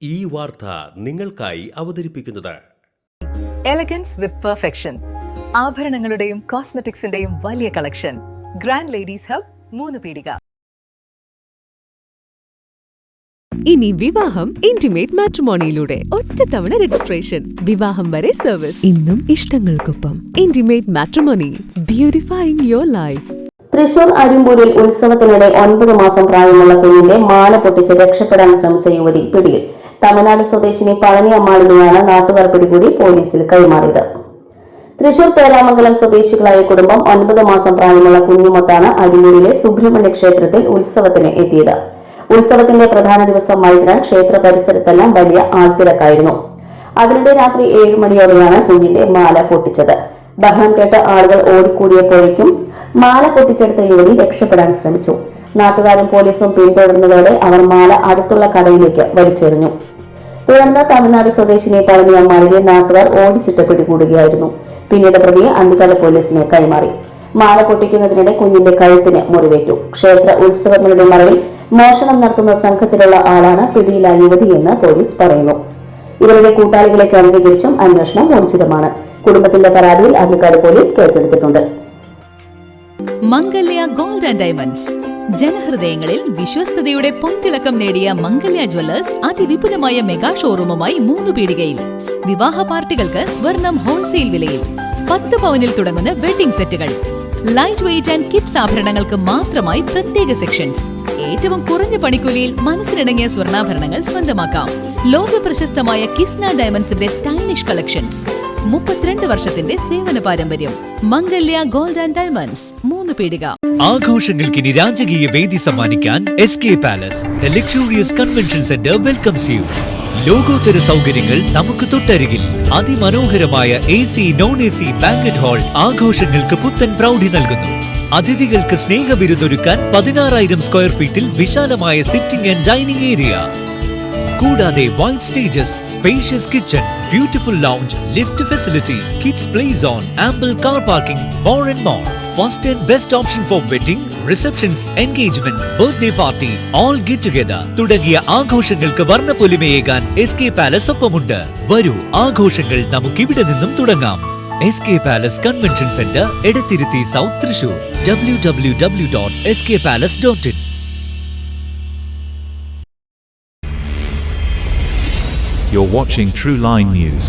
ഈ വാർത്ത നിങ്ങൾക്കായി അവതരിപ്പിക്കുന്നത് എലഗൻസ് വിത്ത് പെർഫെക്ഷൻ. ആഭരണങ്ങളുടെയും കോസ്മെറ്റിക്സിന്റെയും വലിയ കളക്ഷൻ. ഗ്രാൻഡ് ലേഡീസ് ഹബ്, 3 പീടിക. ഇനി വിവാഹം ഇന്റിമേറ്റ് മാട്രിമോണിയിലൂടെ ഒറ്റത്തവണ രജിസ്ട്രേഷൻ, വിവാഹം വരെ സർവീസ്. ഇന്നും ഇഷ്ടങ്ങൾക്കൊപ്പം intimate matrimony, beautifying your life. Thrissur അരിമ്പൂരിൽ ഉത്സവത്തിനിടെ 9 മാസം പ്രായമുള്ള കുഞ്ഞിന്റെ മാല പൊട്ടിച്ച് രക്ഷപ്പെടാൻ ശ്രമിച്ച യുവതി പിടിയിൽ. തമിഴ്നാട് സ്വദേശിനി പളനി അമ്മാളിനെയാണ് നാട്ടുകാർ പിടികൂടി പോലീസിൽ കൈമാറിയത്. തൃശൂർ പേരാമംഗലം സ്വദേശികളായ കുടുംബം 9 മാസം പ്രായമുള്ള കുഞ്ഞുമൊത്താണ് അരിമ്പൂരിലെ സുബ്രഹ്മണ്യ ക്ഷേത്രത്തിൽ ഉത്സവത്തിന് എത്തിയത്. ഉത്സവത്തിന്റെ പ്രധാന ദിവസമായതിനാൽ ക്ഷേത്ര പരിസരത്തെല്ലാം വലിയ ആൾത്തിരക്കായിരുന്നു. അതിനിടെ രാത്രി 7 മണിയോടെയാണ് കുഞ്ഞിന്റെ മാല പൊട്ടിച്ചത്. ബഹളം കേട്ട് ആളുകൾ ഓടിക്കൂടിയപ്പോഴേക്കും മാല പൊട്ടിച്ചെടുത്ത യുവതി രക്ഷപ്പെടാൻ ശ്രമിച്ചു. നാട്ടുകാരും പോലീസും പിന്തുടർന്നതോടെ അവർ മാല അടുത്തുള്ള കടയിലേക്ക് വലിച്ചെറിഞ്ഞു. തുടർന്ന് തമിഴ്നാട് സ്വദേശിനി പളനി അമ്മാളിനെ നാട്ടുകാർ ഓടിച്ചിട്ട് പിടികൂടുകയായിരുന്നു. പിന്നീട് പ്രതിയെ അന്തിക്കാട് പോലീസിന് കൈമാറി. മാല പൊട്ടിക്കുന്നതിനിടെ കുഞ്ഞിന്റെ കഴുത്തിന് മുറിവേറ്റു. ക്ഷേത്ര ഉത്സവങ്ങളുടെ മറവിൽ മോഷണം നടത്തുന്ന സംഘത്തിലുള്ള ആളാണ് പിടിയിലായ യുവതിയെന്ന് പോലീസ് പറയുന്നു. ഇവരുടെ കൂട്ടാളികളെ കേന്ദ്രീകരിച്ചും അന്വേഷണം ഊർജിതമാണ്. കുടുംബത്തിന്റെ പരാതിയിൽ അന്തിക്കാട് പോലീസ് കേസെടുത്തിട്ടുണ്ട്. മംഗല്യ ഗോൾഡ് ആൻഡ് ഡയമണ്ട്സ്. ജനഹൃദയങ്ങളിൽ വിശ്വസ്തയുടെ പൊൻതിളക്കം നേടിയ മംഗല്യ ജ്വല്ലേഴ്സ് അതിവിപുലമായ മെഗാ ഷോറൂമുമായി 3 പീടികയിൽ. വിവാഹ പാർട്ടികൾക്ക് സ്വർണം ഹോൾസെയിൽ വിലയിൽ. 10 പവനിൽ തുടങ്ങുന്ന വെഡിംഗ് സെറ്റുകൾ, ലൈറ്റ് വെയ്റ്റ് ആൻഡ് കിഡ്സ് ആഭരണങ്ങൾക്ക് മാത്രമായി പ്രത്യേക സെക്ഷൻസ്. ഏറ്റവും കുറഞ്ഞ പണിക്കൂലിയിൽ മനസ്സിലിണങ്ങിയ സ്വർണ്ണാഭരണങ്ങൾ സ്വന്തമാക്കാം. ലോക പ്രശസ്തമായ കിസ്ന ഡയമണ്ട്സിന്റെ സ്റ്റൈലിഷ് കളക്ഷൻസ്. 32 വർഷത്തിന്റെ സേവന പാരമ്പര്യം. മംഗല്യ ഗോൾഡ് ആൻഡ് ഡയമണ്ട്സ്, 3 പീടിക. ആഘോഷങ്ങൾക്കിനി രാജകീയ വേദി സമ്മാനിക്കാൻ SK palace, the luxurious convention centre welcomes U. ലോകോത്തര സൗകര്യങ്ങൾ നമുക്ക് തൊട്ടരികിൽ. അതിമനോഹരമായ AC, non AC banquet hall ആഘോഷങ്ങൾക്ക് പുത്തൻ പ്രൗഢി നൽകുന്നു. അതിഥികൾക്ക് സ്നേഹവിരുന്നൊരുക്കാൻ 16,000 സ്ക്വയർ ഫീറ്റിൽ വിശാലമായ സിറ്റിംഗ് ആൻഡ് ഡൈനിങ് ഏരിയ. കൂടാതെ wide stages, spacious kitchen, beautiful lounge, lift facility, kids play zone, ample car parking, more and more. First and best option four wedding, receptions, engagement, birthday party, all get together തുടങ്ങിയ ആഘോഷങ്ങൾക്ക് വർണ്ണപ്പൊലിമയേകാൻ SK palace ഒപ്പമുണ്ട്. വരൂ, ആഘോഷങ്ങൾ നമുക്കിവിടെ നിന്നും തുടങ്ങാം. SK palace convention centre, Edathiruthy south, Thrissur. www.skpalace.in. You're watching True Line News.